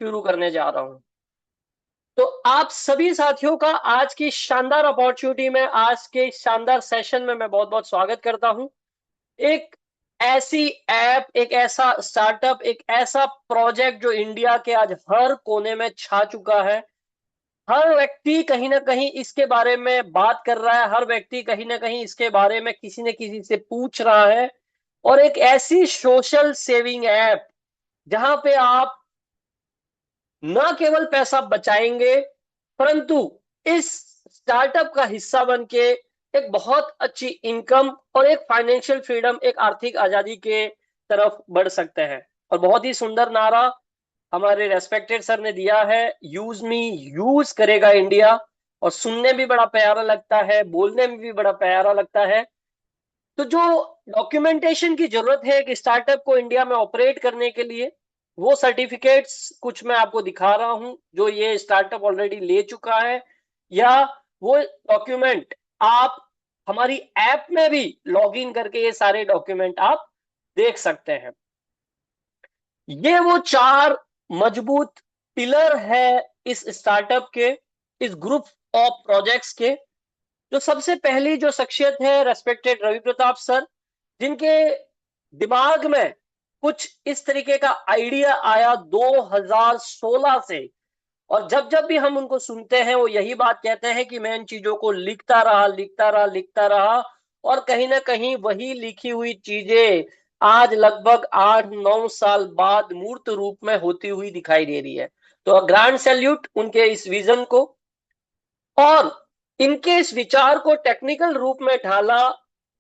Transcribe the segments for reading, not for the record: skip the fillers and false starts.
शुरू करने जा रहा हूं। तो आप सभी साथियों का आज की शानदार अपॉर्चुनिटी में, आज के शानदार सेशन में मैं बहुत बहुत स्वागत करता हूं। एक ऐसी ऐप, एक ऐसा स्टार्टअप, एक ऐसा प्रोजेक्ट जो इंडिया के आज हर कोने में छा चुका है। हर व्यक्ति कहीं ना कहीं इसके बारे में बात कर रहा है, हर व्यक्ति कहीं ना कहीं इसके बारे में किसी न किसी से पूछ रहा है। और एक ऐसी सोशल सेविंग ऐप जहां पे आप न केवल पैसा बचाएंगे, परंतु इस स्टार्टअप का हिस्सा बन के एक बहुत अच्छी इनकम और एक फाइनेंशियल फ्रीडम, एक आर्थिक आजादी के तरफ बढ़ सकते हैं। और बहुत ही सुंदर नारा हमारे रेस्पेक्टेड सर ने दिया है, यूज मी यूज करेगा इंडिया। और सुनने भी बड़ा प्यारा लगता है, बोलने में भी बड़ा प्यारा लगता है। तो जो डॉक्यूमेंटेशन की जरूरत है एक स्टार्टअप को इंडिया में ऑपरेट करने के लिए, वो सर्टिफिकेट्स कुछ मैं आपको दिखा रहा हूं जो ये स्टार्टअप ऑलरेडी ले चुका है। या वो डॉक्यूमेंट आप हमारी ऐप में भी लॉग इन करके ये सारे डॉक्यूमेंट आप देख सकते हैं। ये वो चार मजबूत पिलर है इस स्टार्टअप के, इस ग्रुप ऑफ प्रोजेक्ट्स के। जो सबसे पहली जो शख्सियत है रेस्पेक्टेड रवि प्रताप सर, जिनके दिमाग में कुछ इस तरीके का आइडिया आया 2016 से। और जब जब भी हम उनको सुनते हैं वो यही बात कहते हैं कि मैं इन चीजों को लिखता रहा, लिखता रहा, लिखता रहा। और कहीं ना कहीं वही लिखी हुई चीजें आज लगभग 8-9 साल बाद मूर्त रूप में होती हुई दिखाई दे रही है। तो ग्रैंड सैल्यूट उनके इस विजन को। और इनके इस विचार को टेक्निकल रूप में ढाला।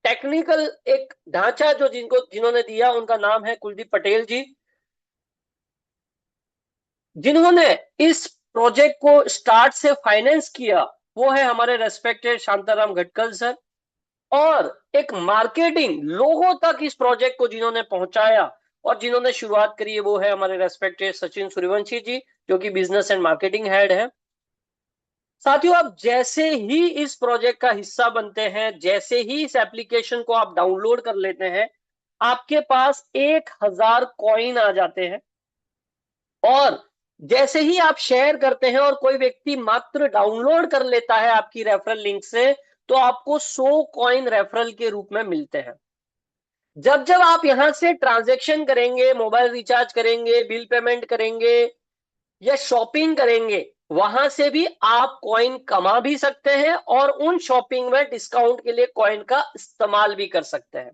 टेक्निकल एक ढांचा जो जिन्होंने दिया, उनका नाम है कुलदीप पटेल जी, जिन्होंने इस प्रोजेक्ट को स्टार्ट से फाइनेंस किया। वो है हमारे रेस्पेक्टेड शांताराम गटकल सर। और एक मार्केटिंग लोगों तक इस प्रोजेक्ट को जिन्होंने पहुंचाया और जिन्होंने शुरुआत करी है, वो है हमारे रेस्पेक्टेड सचिन सूर्यवंशी जी, जो कि बिजनेस एंड मार्केटिंग हेड है। साथियों, आप जैसे ही इस प्रोजेक्ट का हिस्सा बनते हैं, जैसे ही इस एप्लीकेशन को आप डाउनलोड कर लेते हैं, आपके पास 1,000 कॉइन आ जाते हैं। और जैसे ही आप शेयर करते हैं और कोई व्यक्ति मात्र डाउनलोड कर लेता है आपकी रेफरल लिंक से, तो आपको 100 कॉइन रेफरल के रूप में मिलते हैं। जब जब आप यहां से ट्रांजैक्शन करेंगे, मोबाइल रिचार्ज करेंगे, बिल पेमेंट करेंगे या शॉपिंग करेंगे, वहां से भी आप कॉइन कमा भी सकते हैं और उन शॉपिंग में डिस्काउंट के लिए कॉइन का इस्तेमाल भी कर सकते हैं।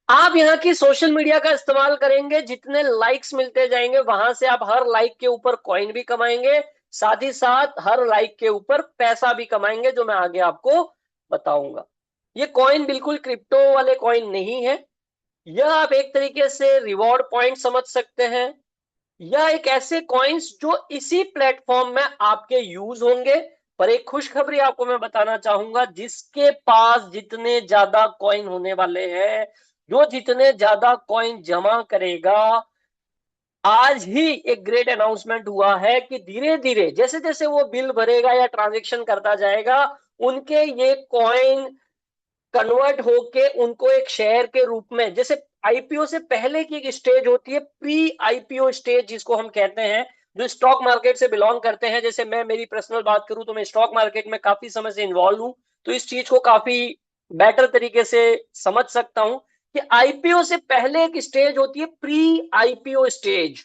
आप यहाँ की सोशल मीडिया का इस्तेमाल करेंगे, जितने लाइक्स मिलते जाएंगे वहां से आप हर लाइक के ऊपर कॉइन भी कमाएंगे, साथ ही साथ हर लाइक के ऊपर पैसा भी कमाएंगे, जो मैं आगे आपको बताऊंगा। ये कॉइन बिल्कुल क्रिप्टो वाले कॉइन नहीं है। यह आप एक तरीके से रिवॉर्ड पॉइंट समझ सकते हैं, या एक ऐसे कॉइन्स जो इसी प्लेटफॉर्म में आपके यूज होंगे। पर एक खुशखबरी आपको मैं बताना चाहूंगा, जिसके पास जितने ज्यादा कॉइन होने वाले हैं, जो जितने ज्यादा कॉइन जमा करेगा, आज ही एक ग्रेट अनाउंसमेंट हुआ है कि धीरे धीरे जैसे जैसे वो बिल भरेगा या ट्रांजेक्शन करता जाएगा, उनके ये कॉइन कन्वर्ट होके उनको एक शेयर के रूप में, जैसे आईपीओ से पहले की एक स्टेज होती है, प्री आईपीओ स्टेज जिसको हम कहते हैं, जो स्टॉक मार्केट से बिलोंग करते हैं। जैसे मैं मेरी पर्सनल बात करूं तो मैं स्टॉक मार्केट में काफी समय से इन्वॉल्व हूं, तो इस चीज को काफी बेटर तरीके से समझ सकता हूं कि आईपीओ से पहले एक स्टेज होती है, प्री आईपीओ स्टेज।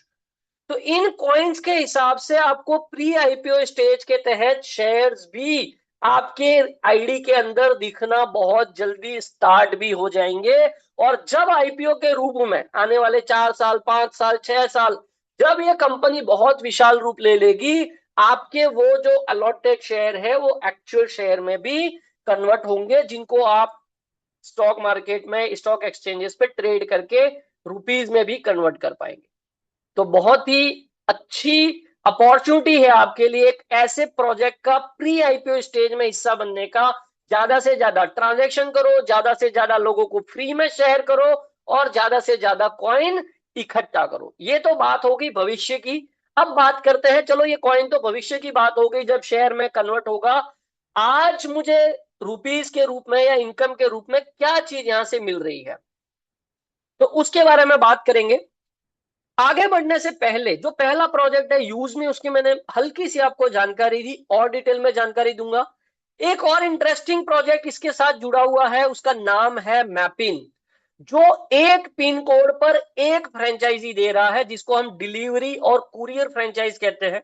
तो इन कॉइन्स के हिसाब से आपको प्री आईपीओ स्टेज के तहत शेयर्स भी आपके आईडी के अंदर दिखना बहुत जल्दी स्टार्ट भी हो जाएंगे। और जब आईपीओ के रूप में आने वाले 4 साल, 5 साल, 6 साल, जब ये कंपनी बहुत विशाल रूप ले लेगी, आपके वो जो अलॉटेड शेयर है वो एक्चुअल शेयर में भी कन्वर्ट होंगे, जिनको आप स्टॉक मार्केट में, स्टॉक एक्सचेंजेस पे ट्रेड करके रुपीज में भी कन्वर्ट कर पाएंगे। तो बहुत ही अच्छी अपॉर्चुनिटी है आपके लिए एक ऐसे प्रोजेक्ट का प्री आईपीओ स्टेज में हिस्सा बनने का। ज्यादा से ज्यादा ट्रांजैक्शन करो, ज्यादा से ज्यादा लोगों को फ्री में शेयर करो और ज्यादा से ज्यादा कॉइन इकट्ठा करो। ये तो बात हो गई भविष्य की। अब बात करते हैं, चलो ये कॉइन तो भविष्य की बात हो गई, जब शेयर में कन्वर्ट होगा। आज मुझे रुपीज के रूप में या इनकम के रूप में क्या चीज यहां से मिल रही है, तो उसके बारे में बात करेंगे। आगे बढ़ने से पहले जो पहला प्रोजेक्ट है यूज में, उसकी मैंने हल्की सी आपको जानकारी दी, और डिटेल में जानकारी दूंगा। एक और इंटरेस्टिंग प्रोजेक्ट इसके साथ जुड़ा हुआ है, उसका नाम है मैपिन, जो एक पिन कोड पर एक फ्रेंचाइजी दे रहा है, जिसको हम डिलीवरी और कुरियर फ्रेंचाइज कहते हैं।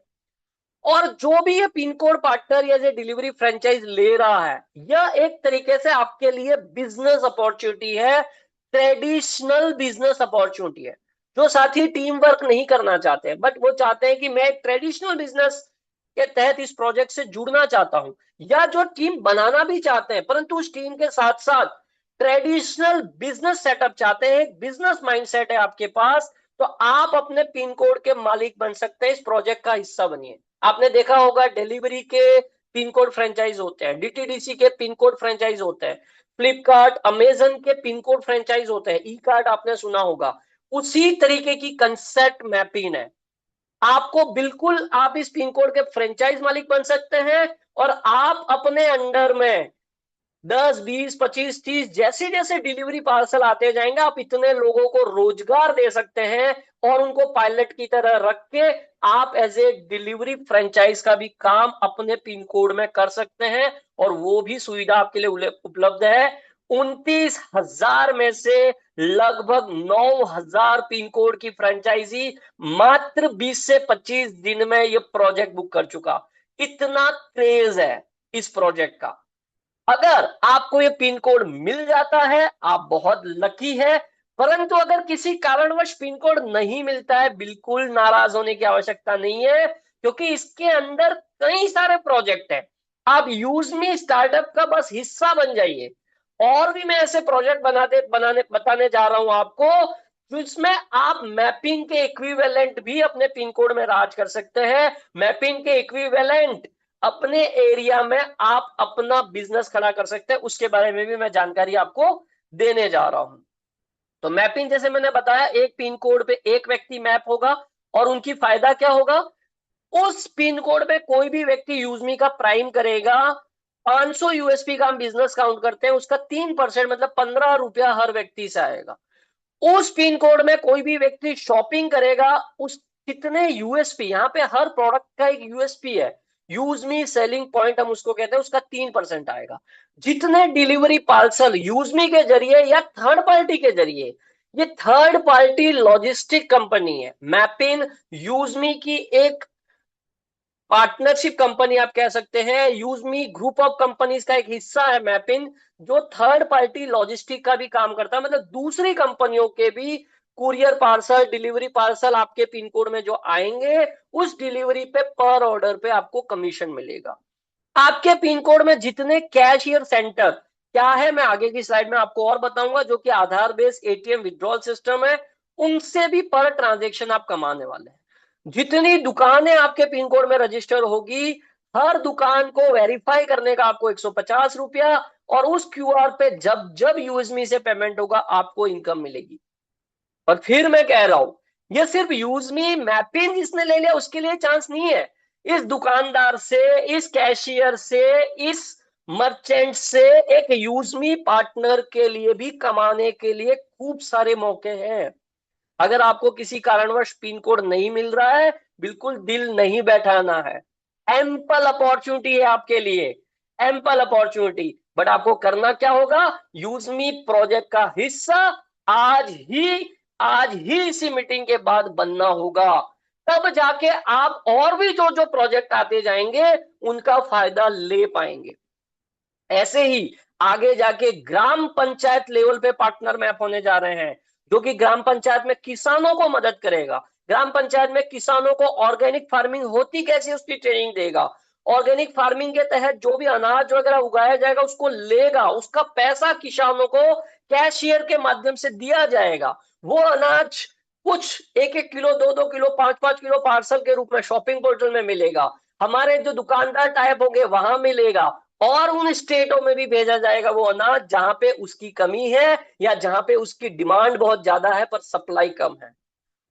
और जो भी ये पिन कोड पार्टनर या जो डिलीवरी फ्रेंचाइज ले रहा है, यह एक तरीके से आपके लिए बिजनेस अपॉर्चुनिटी है, ट्रेडिशनल बिजनेस अपॉर्चुनिटी है। जो साथी टीम वर्क नहीं करना चाहते बट वो चाहते हैं कि मैं एक ट्रेडिशनल बिजनेस के तहत इस प्रोजेक्ट से जुड़ना चाहता हूं, या जो टीम बनाना भी चाहते हैं परंतु उस टीम के साथ साथ ट्रेडिशनल बिजनेस सेटअप चाहते हैं, एक बिजनेस माइंडसेट है आपके पास, तो आप अपने पिन कोड के मालिक बन सकते हैं, इस प्रोजेक्ट का हिस्सा बनिए। आपने देखा होगा डिलीवरी के पिन कोड फ्रेंचाइज होते हैं, डीटीडीसी के पिन कोड फ्रेंचाइज होते हैं, फ्लिपकार्ट अमेजन के पिन कोड फ्रेंचाइज होते हैं, ई कार्ड आपने सुना होगा। उसी तरीके की कंसेप्ट मैपिंग है। आपको बिल्कुल आप इस पिन कोड के फ्रेंचाइज मालिक बन सकते हैं, और आप अपने अंडर में 10, 20, 25, 30 जैसे जैसे डिलीवरी पार्सल आते जाएंगे, आप इतने लोगों को रोजगार दे सकते हैं, और उनको पायलट की तरह रख के आप एज ए डिलीवरी फ्रेंचाइज का भी काम अपने पिन कोड में कर सकते हैं। और वो भी सुविधा आपके लिए उपलब्ध है। 29,000 में से लगभग 9,000 पिन कोड की फ्रेंचाइजी मात्र 20 से 25 दिन में ये प्रोजेक्ट बुक कर चुका। इतना क्रेज है इस प्रोजेक्ट का। अगर आपको ये पिन कोड मिल जाता है, आप बहुत लकी है। परंतु अगर किसी कारणवश पिन कोड नहीं मिलता है, बिल्कुल नाराज होने की आवश्यकता नहीं है, क्योंकि इसके अंदर कई सारे प्रोजेक्ट हैं। आप यूज मी स्टार्टअप का बस हिस्सा बन जाइए। और भी मैं ऐसे प्रोजेक्ट बताने जा रहा हूं आपको, जिसमें आप मैपिंग के इक्विवेलेंट भी अपने पिन कोड में राज कर सकते हैं। मैपिंग के इक्विवेलेंट अपने एरिया में आप अपना बिजनेस खड़ा कर सकते हैं, उसके बारे में भी मैं जानकारी आपको देने जा रहा हूं। तो मैपिंग, जैसे मैंने बताया, एक पिन कोड पे एक व्यक्ति मैप होगा, और उनकी फायदा क्या होगा, उस पिन कोड पे कोई भी व्यक्ति यूजमी का प्राइम करेगा, 500 यूएसपी का हम बिजनेस काउंट करते हैं, उसका 3% मतलब 15 रुपया हर व्यक्ति से आएगा। उस पिन कोड में कोई भी व्यक्ति शॉपिंग करेगा, उस कितने यूएसपी, यहाँ पे हर प्रोडक्ट का एक यूएसपी है, यूज मी सेलिंग पॉइंट हम उसको कहते हैं, उसका 3% आएगा। जितने डिलीवरी पार्सल यूज मी के जरिए या थर्ड पार्टी के जरिए, ये थर्ड पार्टी लॉजिस्टिक कंपनी है मैपिन, यूज मी की एक पार्टनरशिप कंपनी आप कह सकते हैं। यूजमी ग्रुप ऑफ कंपनीज का एक हिस्सा है मैपिन, जो थर्ड पार्टी लॉजिस्टिक का भी काम करता है, मतलब दूसरी कंपनियों के भी कुरियर पार्सल, डिलीवरी पार्सल आपके पिन कोड में जो आएंगे, उस डिलीवरी पे पर ऑर्डर पे आपको कमीशन मिलेगा। आपके पिन कोड में जितने कैशियर सेंटर क्या है, मैं आगे की स्लाइड में आपको और बताऊंगा, जो कि आधार बेस्ड एटीएम विड्रॉल सिस्टम है, उनसे भी पर ट्रांजेक्शन आप कमाने वाले हैं। जितनी दुकानें आपके पिन कोड में रजिस्टर होगी, हर दुकान को वेरीफाई करने का आपको 150 रुपया, और उस क्यूआर पे जब जब यूएसमी से पेमेंट होगा आपको इनकम मिलेगी। और फिर मैं कह रहा हूं, ये सिर्फ यूजमी मैपिंग जिसने ले लिया उसके लिए चांस नहीं है। इस दुकानदार से, इस कैशियर से, इस मर्चेंट से एक यूजमी पार्टनर के लिए भी कमाने के लिए खूब सारे मौके हैं। अगर आपको किसी कारणवश पिन कोड नहीं मिल रहा है, बिल्कुल दिल नहीं बैठाना है। एम्पल अपॉर्चुनिटी है आपके लिए, एम्पल अपॉर्चुनिटी। बट आपको करना क्या होगा, यूजमी प्रोजेक्ट का हिस्सा आज ही आज ही इसी मीटिंग के बाद बनना होगा। तब जाके आप और भी जो जो प्रोजेक्ट आते जाएंगे उनका फायदा ले पाएंगे। ऐसे ही आगे जाके ग्राम पंचायत लेवल पे पार्टनर मैप होने जा रहे हैं, जो कि ग्राम पंचायत में किसानों को मदद करेगा। ग्राम पंचायत में किसानों को ऑर्गेनिक फार्मिंग होती कैसे उसकी ट्रेनिंग देगा। ऑर्गेनिक फार्मिंग के तहत जो भी अनाज वगैरह उगाया जाएगा उसको लेगा, उसका पैसा किसानों को कैशियर के माध्यम से दिया जाएगा। वो अनाज कुछ 1-1 किलो, 2-2 किलो, 5-5 किलो पार्सल के रूप में शॉपिंग पोर्टल में मिलेगा, हमारे जो दुकानदार टाइप होंगे वहां मिलेगा, और उन स्टेटों में भी भेजा जाएगा वो अनाज जहां पे उसकी कमी है, या जहां पे उसकी डिमांड बहुत ज्यादा है पर सप्लाई कम है।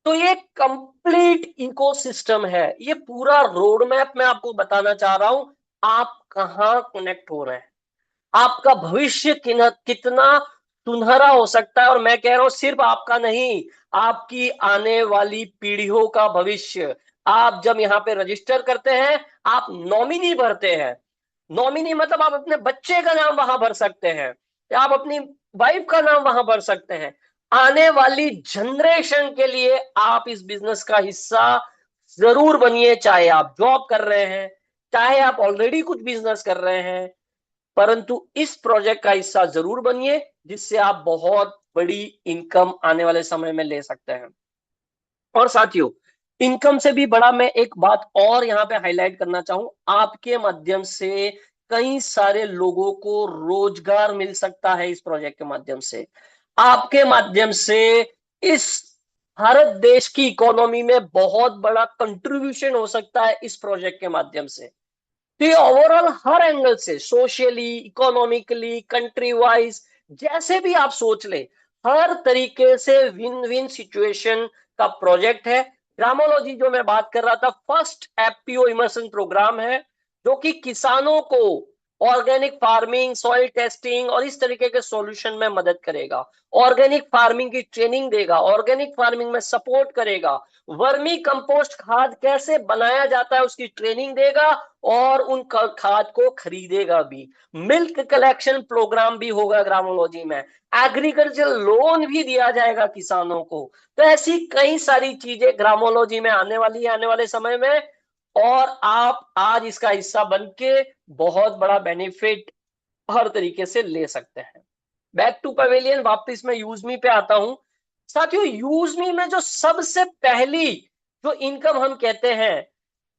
तो ये कंप्लीट इकोसिस्टम है, ये पूरा रोड मैप मैं आपको बताना चाह रहा हूं। आप कहां कनेक्ट हो रहे हैं, आपका भविष्य कितना सुनहरा हो सकता है, और मैं कह रहा हूं सिर्फ आपका नहीं, आपकी आने वाली पीढ़ियों का भविष्य। आप जब यहाँ पे रजिस्टर करते हैं, आप नॉमिनी भरते हैं। नॉमिनी मतलब आप अपने बच्चे का नाम वहां भर सकते हैं, या आप अपनी वाइफ का नाम वहां भर सकते हैं। आने वाली जनरेशन के लिए आप इस बिजनेस का हिस्सा जरूर बनिए, चाहे आप जॉब कर रहे हैं, चाहे आप ऑलरेडी कुछ बिजनेस कर रहे हैं, परंतु इस प्रोजेक्ट का हिस्सा जरूर बनिए, जिससे आप बहुत बड़ी इनकम आने वाले समय में ले सकते हैं। और साथियों, इनकम से भी बड़ा मैं एक बात और यहाँ पे हाईलाइट करना चाहूं, आपके माध्यम से कई सारे लोगों को रोजगार मिल सकता है। इस प्रोजेक्ट के माध्यम से आपके माध्यम से इस भारत देश की इकोनॉमी में बहुत बड़ा कंट्रीब्यूशन हो सकता है इस प्रोजेक्ट के माध्यम से। तो ये ओवरऑल हर एंगल से, सोशली, इकोनॉमिकली, कंट्री वाइज, जैसे भी आप सोच ले, हर तरीके से विन विन सिचुएशन का प्रोजेक्ट है। ग्रामोलॉजी जो मैं बात कर रहा था, फर्स्ट एफपीओ इमर्सन प्रोग्राम है, जो कि किसानों को ऑर्गेनिक फार्मिंग, सॉइल टेस्टिंग और इस तरीके के सॉल्यूशन में मदद करेगा। ऑर्गेनिक फार्मिंग की ट्रेनिंग देगा, ऑर्गेनिक फार्मिंग में सपोर्ट करेगा, वर्मी कंपोस्ट खाद कैसे बनाया जाता है उसकी ट्रेनिंग देगा, और उन खाद को खरीदेगा भी। मिल्क कलेक्शन प्रोग्राम भी होगा ग्रामोलॉजी में, एग्रीकल्चर लोन भी दिया जाएगा किसानों को। तो ऐसी कई सारी चीजें ग्रामोलॉजी में आने वाली है आने वाले समय में, और आप आज इसका हिस्सा बन के बहुत बड़ा बेनिफिट हर तरीके से ले सकते हैं। बैक टू पवेलियन, वापस मैं यूजमी पे आता हूं। साथियों, यूजमी में जो सबसे पहली जो इनकम हम कहते हैं,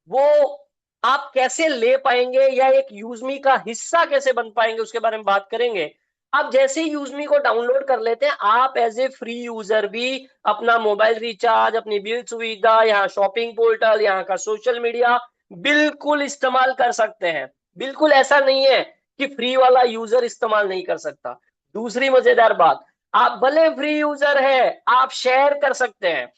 वो आप कैसे ले पाएंगे या एक यूजमी का हिस्सा कैसे बन पाएंगे, उसके बारे में बात करेंगे। आप जैसे ही यूजमी को डाउनलोड कर लेते हैं, आप एज ए फ्री यूजर भी अपना मोबाइल रिचार्ज, अपनी बिल सुविधा, यहाँ शॉपिंग पोर्टल, यहाँ का सोशल मीडिया बिल्कुल इस्तेमाल कर सकते हैं। बिल्कुल ऐसा नहीं है कि फ्री वाला यूजर इस्तेमाल नहीं कर सकता। दूसरी मजेदार बात, आप भले फ्री यूजर है, आप शेयर कर सकते हैं।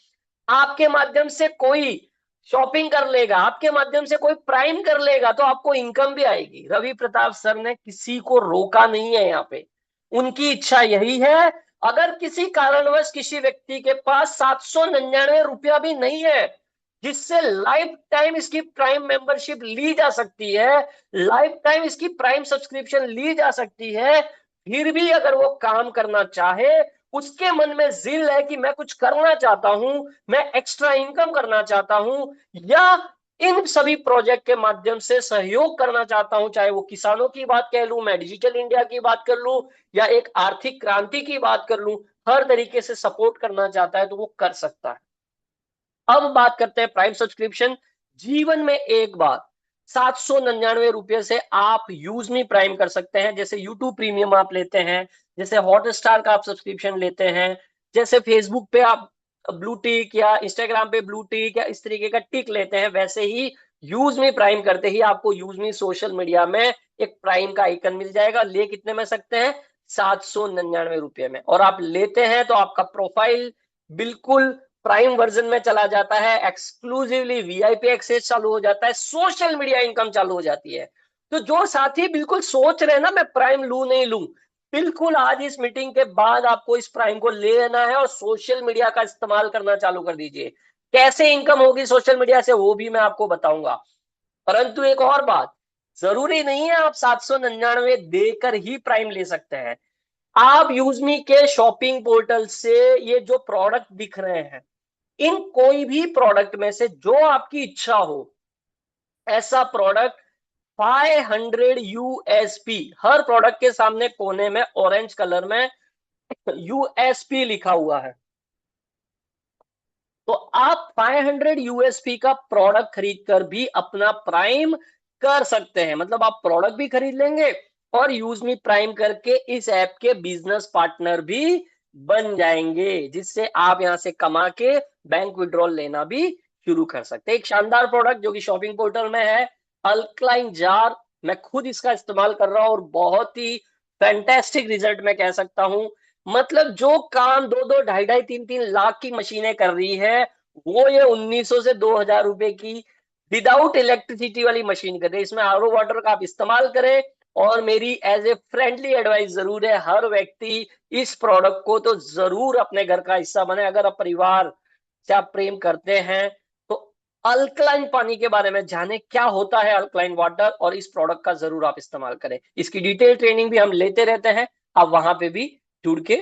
आपके माध्यम से कोई शॉपिंग कर लेगा, आपके माध्यम से कोई प्राइम कर लेगा, तो आपको इनकम भी आएगी। रवि प्रताप सर ने किसी को रोका नहीं है यहाँ पे, उनकी इच्छा यही है। अगर किसी कारणवश किसी व्यक्ति के पास 799 रुपया भी नहीं है, जिससे लाइफ टाइम इसकी प्राइम मेंबरशिप ली जा सकती है, लाइफ टाइम इसकी प्राइम सब्सक्रिप्शन ली जा सकती है, फिर भी अगर वो काम करना चाहे, उसके मन में जिल है कि मैं कुछ करना चाहता हूं, मैं एक्स्ट्रा इनकम करना चाहता हूं, या इन सभी प्रोजेक्ट के माध्यम से सहयोग करना चाहता हूं, चाहे वो किसानों की बात कह लूं, मैं डिजिटल इंडिया की बात कर लूं, या एक आर्थिक क्रांति की बात कर लूं, हर तरीके से सपोर्ट करना चाहता है तो वो कर सकता है। अब बात करते हैं प्राइम सब्सक्रिप्शन। जीवन में एक बार 799 रुपये से आप यूजमी प्राइम कर सकते हैं। जैसे यूट्यूब प्रीमियम आप लेते हैं, जैसे हॉटस्टार का आप सब्सक्रिप्शन लेते हैं, जैसे फेसबुक पे आप ब्लू टिक, या इंस्टाग्राम पे ब्लू टिक, या इस तरीके का टिक लेते हैं, वैसे ही यूजमी प्राइम करते ही आपको यूजमी सोशल मीडिया में एक प्राइम का आइकन मिल जाएगा। ले कितने में सकते हैं? 799 रुपये में। और आप लेते हैं तो आपका प्रोफाइल बिल्कुल प्राइम वर्जन में चला जाता है, एक्सक्लूसिवली वीआईपी एक्सेस चालू हो जाता है, सोशल मीडिया इनकम चालू हो जाती है। तो जो साथी बिल्कुल सोच रहे हैं ना मैं प्राइम लू नहीं लू, बिल्कुल आज इस मीटिंग के बाद आपको इस प्राइम को ले लेना है और सोशल मीडिया का इस्तेमाल करना चालू कर दीजिए। कैसे इनकम होगी सोशल मीडिया से, वो भी मैं आपको बताऊंगा। परंतु एक और बात, जरूरी नहीं है आप 799 देकर ही प्राइम ले सकते हैं। आप यूजमी के शॉपिंग पोर्टल से ये जो प्रोडक्ट दिख रहे हैं, इन कोई भी प्रोडक्ट में से जो आपकी इच्छा हो, ऐसा प्रोडक्ट 500 यूएसपी, हर प्रोडक्ट के सामने कोने में ऑरेंज कलर में यूएसपी लिखा हुआ है, तो आप 500 यूएसपी का प्रोडक्ट खरीद कर भी अपना प्राइम कर सकते हैं। मतलब आप प्रोडक्ट भी खरीद लेंगे और यूज मी प्राइम करके इस ऐप के बिजनेस पार्टनर भी बन जाएंगे, जिससे आप यहां से कमा के बैंक विड्रॉल लेना भी शुरू कर सकते हैं। एक शानदार प्रोडक्ट जो कि शॉपिंग पोर्टल में है, अल्कलाइन जार। मैं खुद इसका इस्तेमाल कर रहा हूं और बहुत ही फैंटेस्टिक रिजल्ट मैं कह सकता हूं। मतलब जो काम 2-2, ढाई-ढाई, 3-3 लाख की मशीनें कर रही है, वो ये 1900 से 2000 रुपए की विदाउट इलेक्ट्रिसिटी वाली मशीन कर रही है। इसमें आरओ वाटर का आप इस्तेमाल करें, और मेरी एज ए फ्रेंडली एडवाइस जरूर है, हर व्यक्ति इस प्रोडक्ट को तो जरूर अपने घर का हिस्सा बने। अगर आप परिवार से आप प्रेम करते हैं तो अल्कलाइन पानी के बारे में जाने, क्या होता है अल्कलाइन वाटर, और इस प्रोडक्ट का जरूर आप इस्तेमाल करें। इसकी डिटेल ट्रेनिंग भी हम लेते रहते हैं, आप वहां पे भी जुड़ के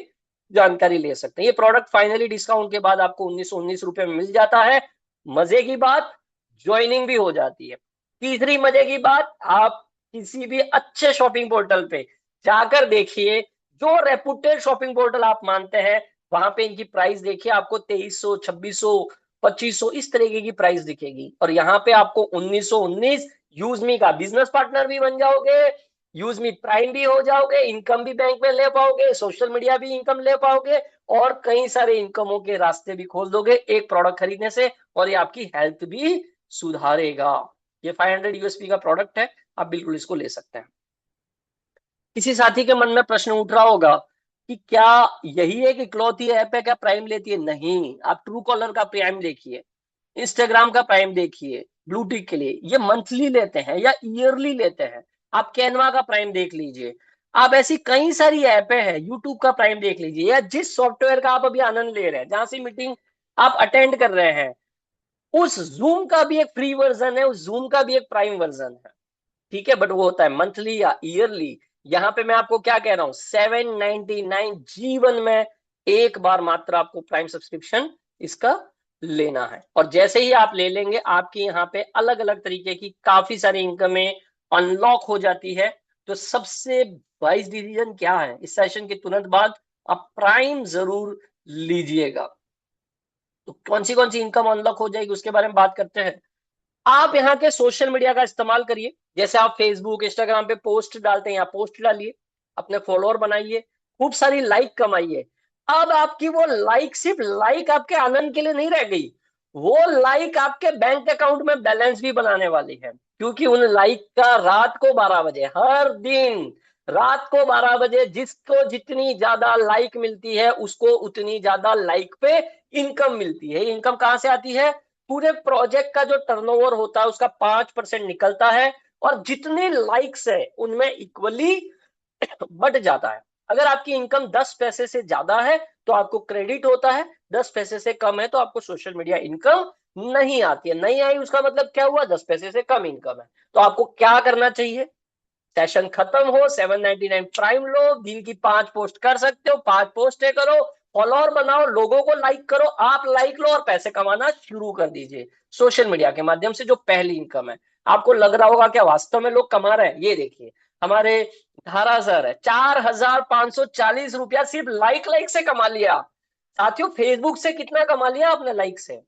जानकारी ले सकते हैं। ये प्रोडक्ट फाइनली डिस्काउंट के बाद आपको 1919 रुपए में मिल जाता है। मजे की बात, ज्वाइनिंग भी हो जाती है। तीसरी मजे की बात, आप किसी भी अच्छे शॉपिंग पोर्टल पे जाकर देखिए, जो रेपुटेड शॉपिंग पोर्टल आप मानते हैं, वहां पे इनकी प्राइस देखिए, आपको 2300, 2600, 2500 इस तरीके की प्राइस दिखेगी। और यहाँ पे आपको 1919 यूजमी का बिजनेस पार्टनर भी बन जाओगे, यूजमी प्राइम भी हो जाओगे, इनकम भी बैंक में ले पाओगे, सोशल मीडिया भी इनकम ले पाओगे, और कई सारे इनकमों के रास्ते भी खोल दोगे एक प्रोडक्ट खरीदने से, और ये आपकी हेल्थ भी सुधारेगा। ये 500 यूएसपी का प्रोडक्ट है, आप बिल्कुल इसको ले सकते हैं। किसी साथी के मन में प्रश्न उठ रहा होगा कि क्या यही है कि इकलौती ऐप है क्या प्राइम लेती है? नहीं, आप ट्रू कॉलर का प्राइम देखिए, इंस्टाग्राम का प्राइम देखिए, ब्लू टिक के लिए ये मंथली लेते हैं या ईयरली लेते हैं। आप कैनवा का प्राइम देख लीजिए, आप ऐसी कई सारी ऐपें हैं, यूट्यूब का प्राइम देख लीजिए, या जिस सॉफ्टवेयर का आप अभी आनंद ले रहे हैं, जहां से मीटिंग आप अटेंड कर रहे हैं, उस जूम का भी एक फ्री वर्जन है, उस जूम का भी एक प्राइम वर्जन है। ठीक है, बट वो होता है मंथली या ईयरली। यहाँ पे मैं आपको क्या कह रहा हूं, 799 जीवन में एक बार मात्र आपको प्राइम सब्सक्रिप्शन इसका लेना है। और जैसे ही आप ले लेंगे, आपकी यहाँ पे अलग अलग तरीके की काफी सारी इनकमें अनलॉक हो जाती है। तो सबसे वाइज डिसीजन क्या है, इस सेशन के तुरंत बाद आप प्राइम जरूर लीजिएगा। तो कौन सी इनकम अनलॉक हो जाएगी उसके बारे में बात करते हैं। आप यहाँ के सोशल मीडिया का इस्तेमाल करिए, जैसे आप फेसबुक इंस्टाग्राम पे पोस्ट डालते हैं, यहाँ पोस्ट डालिए, अपने फॉलोअर बनाइए, खूब सारी लाइक कमाइए। अब आपकी वो लाइक सिर्फ लाइक आपके आनंद के लिए नहीं रह गई, वो लाइक आपके बैंक अकाउंट में बैलेंस भी बनाने वाली है। क्योंकि उन लाइक का रात को 12 बजे, हर दिन रात को 12 बजे, जिसको जितनी ज्यादा लाइक मिलती है उसको उतनी ज्यादा लाइक पे इनकम मिलती है। इनकम कहां से आती है? पूरे प्रोजेक्ट का जो टर्नओवर होता है उसका 5% निकलता है, और जितने लाइक्स है उनमें इक्वली बढ़ जाता है। अगर आपकी इनकम 10 पैसे से ज्यादा है तो आपको क्रेडिट होता है, 10 पैसे से कम है तो आपको सोशल मीडिया इनकम नहीं आती है। नहीं आई उसका मतलब क्या हुआ, 10 पैसे से कम इनकम है। तो आपको क्या करना चाहिए, सेशन खत्म हो 799 प्राइम लो, दिन की 5 पोस्ट कर सकते हो, 5 पोस्टें करो, फॉलोअर बनाओ, लोगों को लाइक करो, आप लाइक लो और पैसे कमाना शुरू कर दीजिए सोशल मीडिया के माध्यम से, जो पहली इनकम है। आपको लग रहा होगा क्या वास्तव में लोग कमा रहे हैं? ये देखिए, हमारे धारा सर है, 4540 रुपया सिर्फ लाइक लाइक से कमा लिया। साथियों, फेसबुक से कितना कमा लिया आपने लाइक से,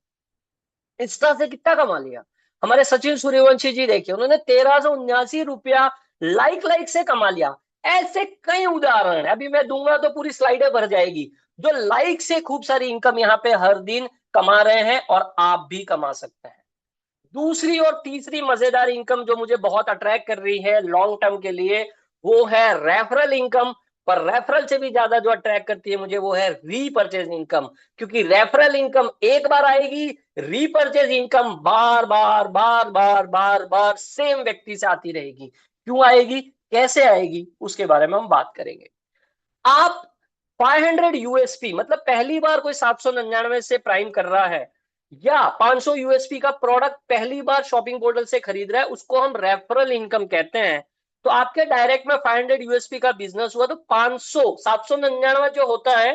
इंस्टा से कितना कमा लिया? हमारे सचिन सूर्यवंशी जी देखिए, उन्होंने 1379 रुपया लाइक लाइक से कमा लिया। ऐसे कई उदाहरण है, अभी मैं दूंगा तो पूरी स्लाइडें भर जाएगी, जो लाइक से खूब सारी इनकम यहाँ पे हर दिन कमा रहे हैं, और आप भी कमा सकते हैं। दूसरी और तीसरी मजेदार इनकम जो मुझे बहुत अट्रैक्ट कर रही है लॉन्ग टर्म के लिए, वो है रेफरल इनकम। पर रेफरल से भी ज्यादा जो अट्रैक्ट करती है मुझे, वो है रीपर्चेज इनकम। क्योंकि रेफरल इनकम एक बार आएगी, रीपर्चेज इनकम बार बार बार बार बार बार सेम व्यक्ति से आती रहेगी। क्यों आएगी, कैसे आएगी, उसके बारे में हम बात करेंगे। आप 500 यूएसपी, मतलब पहली बार कोई 799 से प्राइम कर रहा है, या 500 यूएसपी का प्रोडक्ट पहली बार शॉपिंग पोर्टल से खरीद रहा है, उसको हम रेफरल इनकम कहते हैं। तो आपके डायरेक्ट में 500 यूएसपी का बिजनेस हुआ तो 500, 799 जो होता है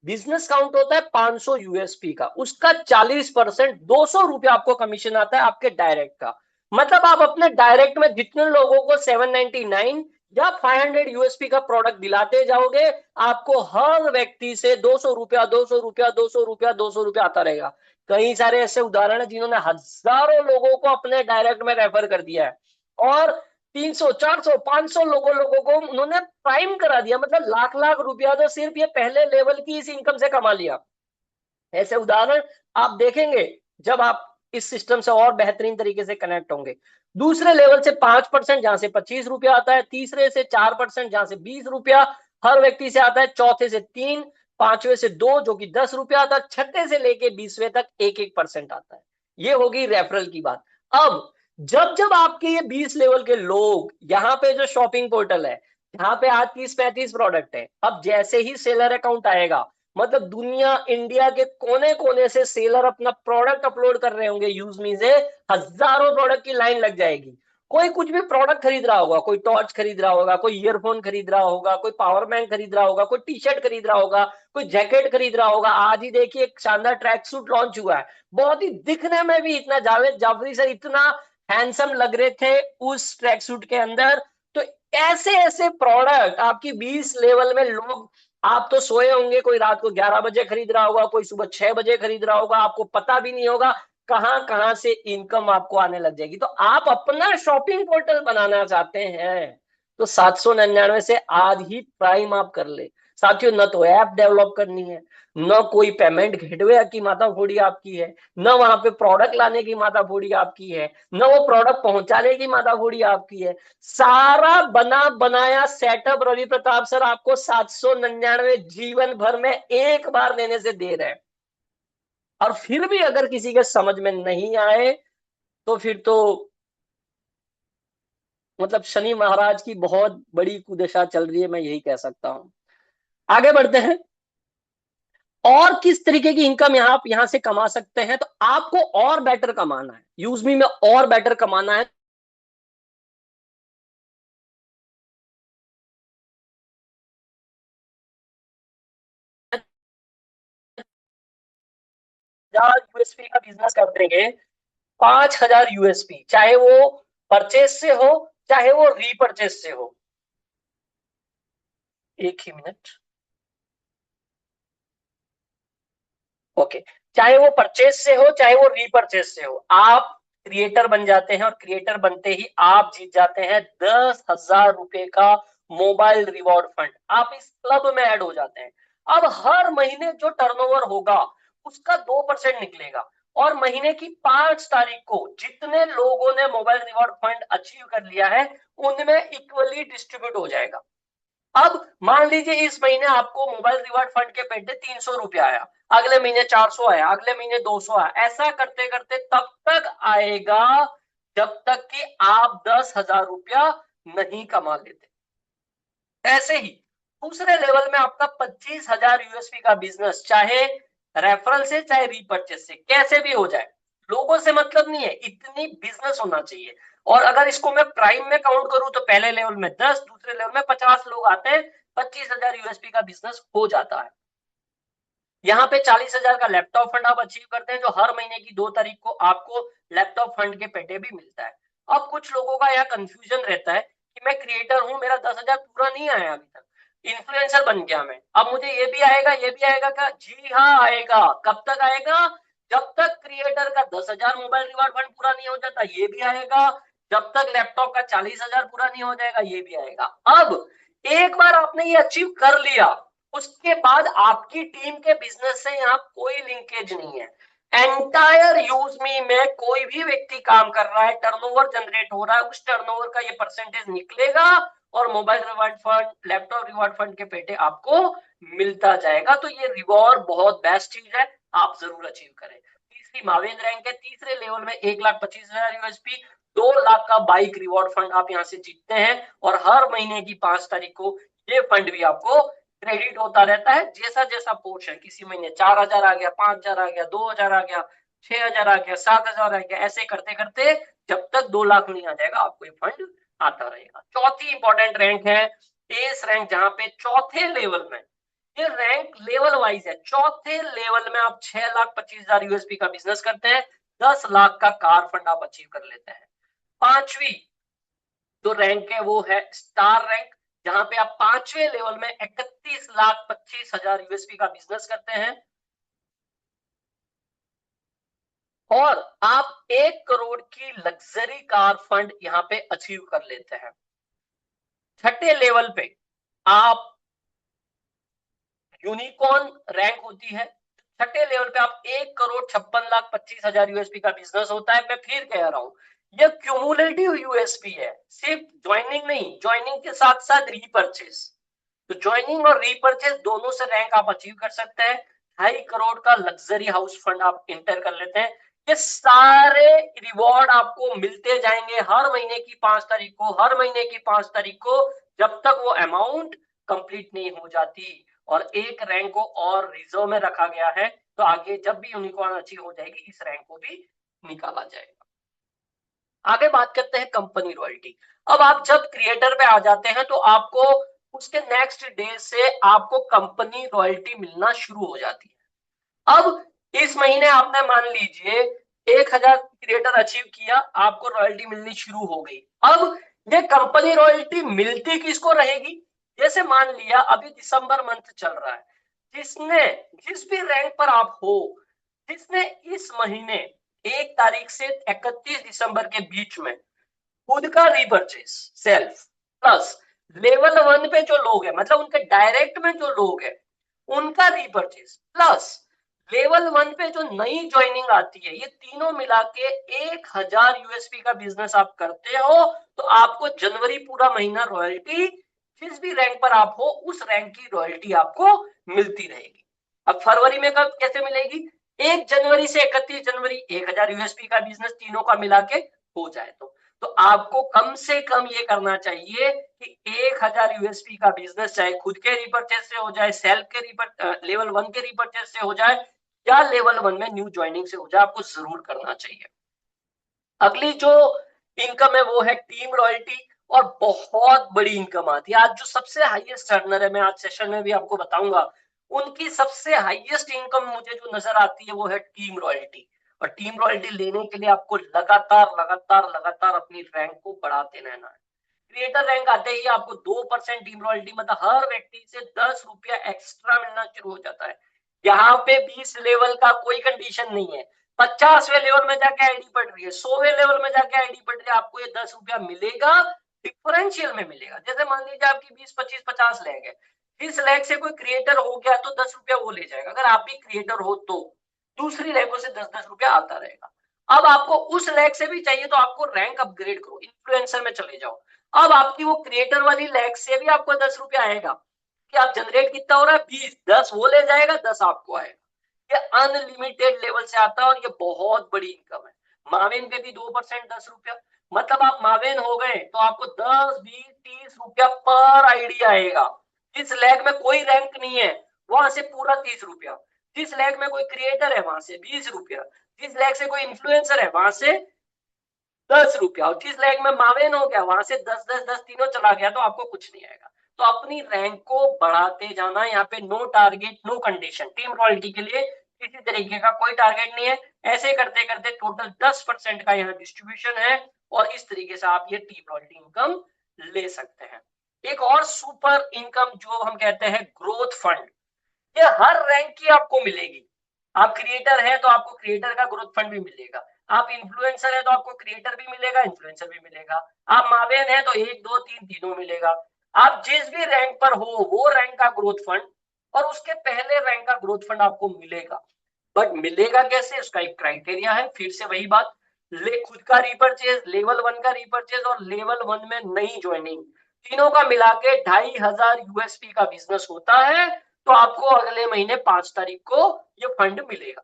बिजनेस काउंट होता है 500 यूएसपी का, उसका 40% 200 रुपया आपको कमीशन आता है आपके डायरेक्ट का। मतलब आप अपने डायरेक्ट में जितने लोगों को 799 या 500 यूएसपी का प्रोडक्ट दिलाते जाओगे, आपको हर व्यक्ति से 200 रुपया 200 रुपया 200 रुपया 200 रुपया आता रहेगा। कई सारे ऐसे उदाहरण है जिन्होंने हजारों लोगों को अपने डायरेक्ट में रेफर कर दिया है, और 300 400 500 लोगों को उन्होंने प्राइम करा दिया। मतलब लाख लाख रुपया तो सिर्फ ये पहले लेवल की इस इनकम से कमा लिया। ऐसे उदाहरण आप देखेंगे जब आप इस सिस्टम से और बेहतरीन तरीके से कनेक्ट होंगे। दूसरे लेवल से 5%, जहां से 25 रुपया आता है, तीसरे से 4%, जहां से 20 रुपया हर व्यक्ति से आता है, चौथे से 3, पांचवें से 2 जो कि 10 रुपया आता है, छठे से लेके 20वें तक 1-1% आता है। ये होगी रेफरल की बात। अब जब जब आपके ये 20 लेवल के लोग यहाँ पे जो शॉपिंग पोर्टल है, यहाँ पे आज 30-35 प्रोडक्ट है, अब जैसे ही सेलर अकाउंट आएगा, मतलब दुनिया इंडिया के कोने कोने से सेलर अपना प्रोडक्ट अपलोड कर रहे होंगे यूज मी से, हजारों प्रोडक्ट की लाइन लग जाएगी। कोई कुछ भी प्रोडक्ट खरीद रहा होगा, कोई टॉर्च खरीद रहा होगा, कोई ईयरफोन खरीद रहा होगा, कोई पावर बैंक खरीद रहा होगा, कोई टी शर्ट खरीद रहा होगा, कोई जैकेट खरीद रहा होगा। आज ही देखिए एक शानदार ट्रैक सूट लॉन्च हुआ है, बहुत ही दिखने में भी इतना, जावेद जाफरी सर इतना हैंडसम लग रहे थे उस ट्रैक सूट के अंदर। तो ऐसे ऐसे प्रोडक्ट आपकी 20 लेवल में लोग, आप तो सोए होंगे, कोई रात को 11 बजे खरीद रहा होगा, कोई सुबह 6 बजे खरीद रहा होगा, आपको पता भी नहीं होगा कहां कहां से इनकम आपको आने लग जाएगी। तो आप अपना शॉपिंग पोर्टल बनाना चाहते हैं तो 799 से आज ही प्राइम आप कर ले साथियों। न तो ऐप डेवलप करनी है, न कोई पेमेंट गेटवे की माथाफोड़ी आपकी है, न वहां पे प्रोडक्ट लाने की माथाफोड़ी आपकी है, न वो प्रोडक्ट पहुंचाने की माथाफोड़ी आपकी है। सारा बना बनाया सेटअप रवि प्रताप सर आपको 799 जीवन भर में एक बार देने से दे रहे हैं। और फिर भी अगर किसी के समझ में नहीं आए तो फिर तो मतलब शनि महाराज की बहुत बड़ी कुदशा चल रही है, मैं यही कह सकता हूं। आगे बढ़ते हैं। और किस तरीके की इनकम आप यहां से कमा सकते हैं, तो आपको और बेटर कमाना है, यूजमी में और बेटर कमाना है। यूएसपी का बिजनेस करेंगे, 5,000 यूएसपी, चाहे वो परचेज से हो चाहे वो रीपरचेज से हो। एक ही मिनट। ओके, चाहे वो परचेज से हो चाहे वो रीपरचेज से हो, आप क्रिएटर बन जाते हैं और क्रिएटर बनते ही आप जीत जाते हैं 10,000 रुपए का मोबाइल रिवॉर्ड फंड। आप इस क्लब में ऐड हो जाते हैं। अब हर महीने जो टर्नओवर होगा उसका 2% निकलेगा, और महीने की 5 तारीख को जितने लोगों ने मोबाइल रिवॉर्ड फंड अचीव कर लिया है उनमें इक्वली डिस्ट्रीब्यूट हो जाएगा। अब मान लीजिए इस महीने आपको मोबाइल रिवॉर्ड फंड के पेटे 300 रुपया आया, अगले महीने 400 आया, अगले महीने 200 आया, ऐसा करते करते तब तक आएगा जब तक कि आप 10,000 रुपया नहीं कमा लेते। ऐसे ही दूसरे लेवल में आपका 25,000 यूएसपी का बिजनेस, चाहे रेफरल से चाहे रीपर्चेज से कैसे भी हो जाए, लोगों से मतलब नहीं है, इतनी बिजनेस होना चाहिए। और अगर इसको मैं प्राइम में काउंट करूं तो पहले लेवल में 10, दूसरे लेवल में 50 लोग आते हैं, 25,000 यूएसपी का बिजनेस हो जाता है। यहाँ पे 40,000 का लैपटॉप फंड आप अचीव करते हैं, जो हर महीने की 2 तारीख को आपको लैपटॉप फंड के पेटे भी मिलता है। अब कुछ लोगों का यह कंफ्यूजन रहता है कि मैं क्रिएटर हूं, मेरा 10,000 पूरा नहीं आया अभी तक, इन्फ्लुएंसर बन गया मैं, अब मुझे ये भी आएगा ये भी आएगा क्या? जी हाँ आएगा। कब तक आएगा? जब तक क्रिएटर का 10,000 मोबाइल रिवॉर्ड फंड पूरा नहीं हो जाता, ये भी आएगा। जब तक लैपटॉप का 40,000 पूरा नहीं हो जाएगा, ये भी आएगा। अब एक बार आपने ये अचीव कर लिया, उसके बाद आपकी टीम के बिजनेस से यहाँ कोई लिंकेज नहीं है। एंटायर यूज मी में कोई भी व्यक्ति काम कर रहा है, टर्नओवर जनरेट हो रहा है, उस टर्नओवर का ये परसेंटेज निकलेगा और mobile reward fund, laptop reward fund के पेटे आपको मिलता जाएगा। तो ये रिवॉर्ड बहुत बेस्ट चीज है, आप जरूर अचीव करें। तीसरी मावेन रैंक है, तीसरे लेवल में 1,25,000 यूएसपी, 2 लाख का बाइक रिवॉर्ड फंड आप यहाँ से जीतते हैं, और हर महीने की 5 तारीख को ये फंड भी आपको क्रेडिट होता रहता है, जैसा जैसा पोर्शन, किसी महीने 4,000 आ गया, 5,000 आ गया, 2,000 आ गया, 6,000 आ गया, 7,000 आ गया, ऐसे करते करते जब तक 2 लाख नहीं आ जाएगा आपको ये फंड आता रहेगा। चौथी इंपॉर्टेंट रैंक है एस रैंक, जहां पे चौथे लेवल में, ये रैंक लेवल वाइज है, चौथे लेवल में आप 6,25,000 यूएसपी का बिजनेस करते हैं, 10 लाख का कार फंड आप अचीव कर लेते हैं। पांचवी जो रैंक है वो है स्टार रैंक, जहां पे आप 5वें लेवल में 31,25,000 यूएसपी का बिजनेस करते हैं और आप 1 करोड़ की लग्जरी कार फंड यहां पे अचीव कर लेते हैं। छठे लेवल पे आप यूनिकॉर्न रैंक होती है, छठे लेवल पे आप 1,56,25,000 यूएसपी का बिजनेस होता है। मैं फिर कह रहा हूं, यह क्यूमुलेटिव यूएसपी है, सिर्फ ज्वाइनिंग नहीं, ज्वाइनिंग के साथ साथ रीपर्चेस। तो ज्वाइनिंग और रीपर्चेस दोनों से रैंक आप अचीव कर सकते हैं। 2.5 करोड़ का लग्जरी हाउस फंड आप इंटर कर लेते हैं। ये सारे रिवॉर्ड आपको मिलते जाएंगे हर महीने की 5 तारीख को, हर महीने की 5 तारीख को, जब तक वो अमाउंट कंप्लीट नहीं हो जाती। और एक रैंक को और रिजर्व में रखा गया है, तो आगे जब भी यूनिकॉर्न अचीव हो जाएगी इस रैंक को भी निकाला जाएगा। आगे बात करते हैं कंपनी रॉयल्टी। अब आप जब क्रिएटर पे आ जाते हैं तो आपको उसके नेक्स्ट डे से आपको कंपनी रॉयल्टी मिलना शुरू हो जाती है। अब इस महीने आपने मान लीजिए 1000 क्रिएटर अचीव किया, आपको रॉयल्टी मिलनी शुरू हो गई। अब ये कंपनी रॉयल्टी मिलती किसको रहेगी? जैसे मान लिया अभी दिसंबर मंथ चल रहा है, जिसने जिस भी रैंक पर आप हो, जिसने इस महीने 1 तारीख से 31 दिसंबर के बीच में खुद का रीपरचेस सेल्फ प्लस लेवल 1 पे जो लोग हैं, मतलब उनके डायरेक्ट में जो लोग हैं उनका रीपरचेस प्लस लेवल 1 पे जो नई ज्वाइनिंग आती है, ये तीनों मिला के 1000 यूएसपी का बिजनेस आप करते हो, तो आपको जनवरी पूरा महीना रॉयल्टी, जिस भी रैंक पर आप हो उस रैंक की रॉयल्टी आपको मिलती रहेगी। अब फरवरी में कब कैसे मिलेगी? 1 जनवरी से 31 जनवरी 1000 यूएसपी का बिजनेस तीनों का मिला के हो जाए तो आपको कम से कम ये करना चाहिए कि 1000 यूएसपी का बिजनेस चाहे खुद के रिपर्चेस से हो जाए, सेल्फ के लेवल 1 के रिपर्चेस से हो जाए या लेवल 1 में न्यू ज्वाइनिंग से हो जाए, आपको जरूर करना चाहिए। अगली जो इनकम है वो है टीम रॉयल्टी, और बहुत बड़ी इनकम आती है। आज जो सबसे हाईएस्ट अर्नर है, मैं आज सेशन में भी आपको बताऊंगा, उनकी सबसे हाईएस्ट इनकम मुझे जो नजर आती है वो है टीम रॉयल्टी। और टीम रॉयल्टी लेने के लिए आपको लगातार लगातार लगातार अपनी रैंक को बढ़ाते रहना है। क्रिएटर रैंक आते ही आपको 2% टीम रॉयल्टी, मतलब हर व्यक्ति से 10 रुपया एक्स्ट्रा मिलना शुरू हो जाता है। यहाँ पे 20 लेवल का कोई कंडीशन नहीं है, 50वें लेवल में जाके आईडी पड़ रही है, 100वें लेवल में जाके आईडी पड़ रही है, आपको ये 10 रुपया मिलेगा, डिफरेंशियल में मिलेगा। जैसे मान लीजिए आपकी 20, 25, 50 लैग है, 20 लैग से कोई क्रिएटर हो गया तो 10 रुपया वो ले जाएगा, अगर आप भी क्रिएटर हो तो दूसरी लैगों से 10-10 रुपया आता रहेगा। अब आपको उस लैग से भी चाहिए तो आपको रैंक अपग्रेड करो, इन्फ्लुएंसर में चले जाओ। अब आपकी वो क्रिएटर वाली लैग से भी आपको 10 रुपया आएगा कि आप जनरेट कितना हो रहा है 20, 10 वो ले जाएगा, 10 आपको आएगा। ये अनलिमिटेड लेवल से आता है और ये बहुत बड़ी इनकम है। मावेन पे भी 2% 10 रुपया, मतलब आप मावेन हो गए तो आपको 10, 20, 30 रुपया पर आईडी आएगा। जिस लैग में कोई रैंक नहीं है वहां से पूरा 30 रुपया, जिस लैग में कोई क्रिएटर है वहां से 20 रुपया, जिस लैग से कोई इन्फ्लुएंसर है वहां से 10 रुपया, और जिस लैग में मावेन हो गया वहां से 10-10-10 तीनों चला गया तो आपको कुछ नहीं आएगा। तो अपनी रैंक को बढ़ाते जाना, यहाँ पे no target no condition. Team royalty के लिए किसी तरीके का कोई टारगेट नहीं है, ऐसे करते करते टोटल 10% का यहाँ डिस्ट्रीब्यूशन है, और इस तरीके से आप ये टीम रॉयल्टी इनकम ले सकते हैं। एक और सुपर इनकम जो हम कहते हैं ग्रोथ फंड, ये हर रैंक की आपको मिलेगी। आप क्रिएटर है तो आपको क्रिएटर का ग्रोथ फंड भी मिलेगा, आप इन्फ्लुएंसर है तो आपको क्रिएटर भी मिलेगा, इन्फ्लुएंसर भी मिलेगा, आप मावेन है तो 1, 2, 3 तीनों मिलेगा। आप जिस भी रैंक पर हो वो रैंक का ग्रोथ फंड और उसके पहले रैंक का ग्रोथ फंड आपको मिलेगा। बट मिलेगा कैसे, उसका एक क्राइटेरिया है, फिर से वही बात, खुद का रिपर्चेज, लेवल 1 का रिपर्चेज और लेवल 1 में नई ज्वाइनिंग, तीनों का मिला के 2500 यूएसपी का बिजनेस होता है, तो आपको अगले महीने 5 तारीख को ये फंड मिलेगा।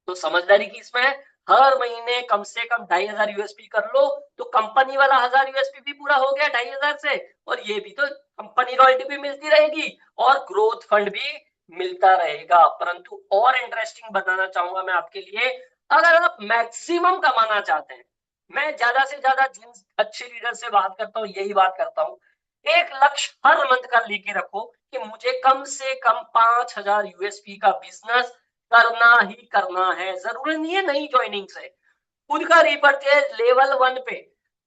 तो समझदारी की इसमें है, हर महीने कम से कम 2500 यूएसपी कर लो तो कंपनी वाला 1000 यूएसपी भी पूरा हो गया 2500 से, और ये भी तो कंपनी रॉयल्टी भी मिलती रहेगी और ग्रोथ फंड भी मिलता रहेगा। परंतु और इंटरेस्टिंग बताना चाहूंगा मैं आपके लिए, अगर आप मैक्सिमम कमाना चाहते हैं, मैं ज्यादा से ज्यादा जिन अच्छे लीडर से बात करता हूँ यही बात करता हूँ, एक लक्ष्य हर मंथ का लेके रखो कि मुझे कम से कम 5000 यूएसपी का बिजनेस करना ही करना है। जरूरी नहीं है नई ज्वाइनिंग से, खुद का रिपर्चेज लेवल 1 पे।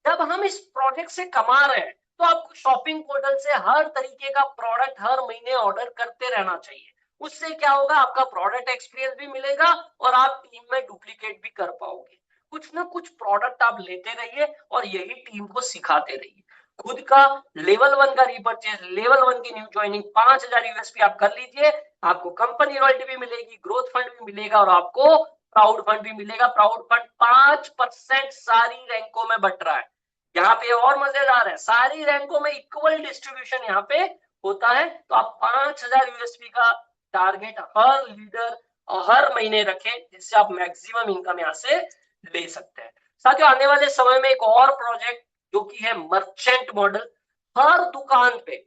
जब हम इस प्रोजेक्ट से कमा रहे हैं तो आपको शॉपिंग पोर्टल से हर तरीके का प्रोडक्ट हर महीने ऑर्डर करते रहना चाहिए। उससे क्या होगा, आपका प्रोडक्ट एक्सपीरियंस भी मिलेगा और आप टीम में डुप्लीकेट भी कर पाओगे। कुछ ना कुछ प्रोडक्ट आप लेते रहिए और यही टीम को सिखाते रहिए। खुद का लेवल 1 का रिपर्चेज, लेवल 1 की न्यू ज्वाइनिंग 5000 यूएसपी आप कर लीजिए, आपको कंपनी रॉयल्टी भी मिलेगी, ग्रोथ फंड भी मिलेगा और आपको प्राउड फंड भी मिलेगा। प्राउड फंड 5% सारी रैंकों में बट रहा है। यहाँ पे और मजेदार है, सारी रैंकों में इक्वल डिस्ट्रीब्यूशन यहाँ पे होता है। तो आप 5000 यूएसपी का टारगेट हर लीडर हर महीने रखें, जिससे आप मैक्सिमम इनकम यहाँ से ले सकते हैं। साथियों, आने वाले समय में एक और प्रोजेक्ट जो कि है मर्चेंट मॉडल। हर दुकान पे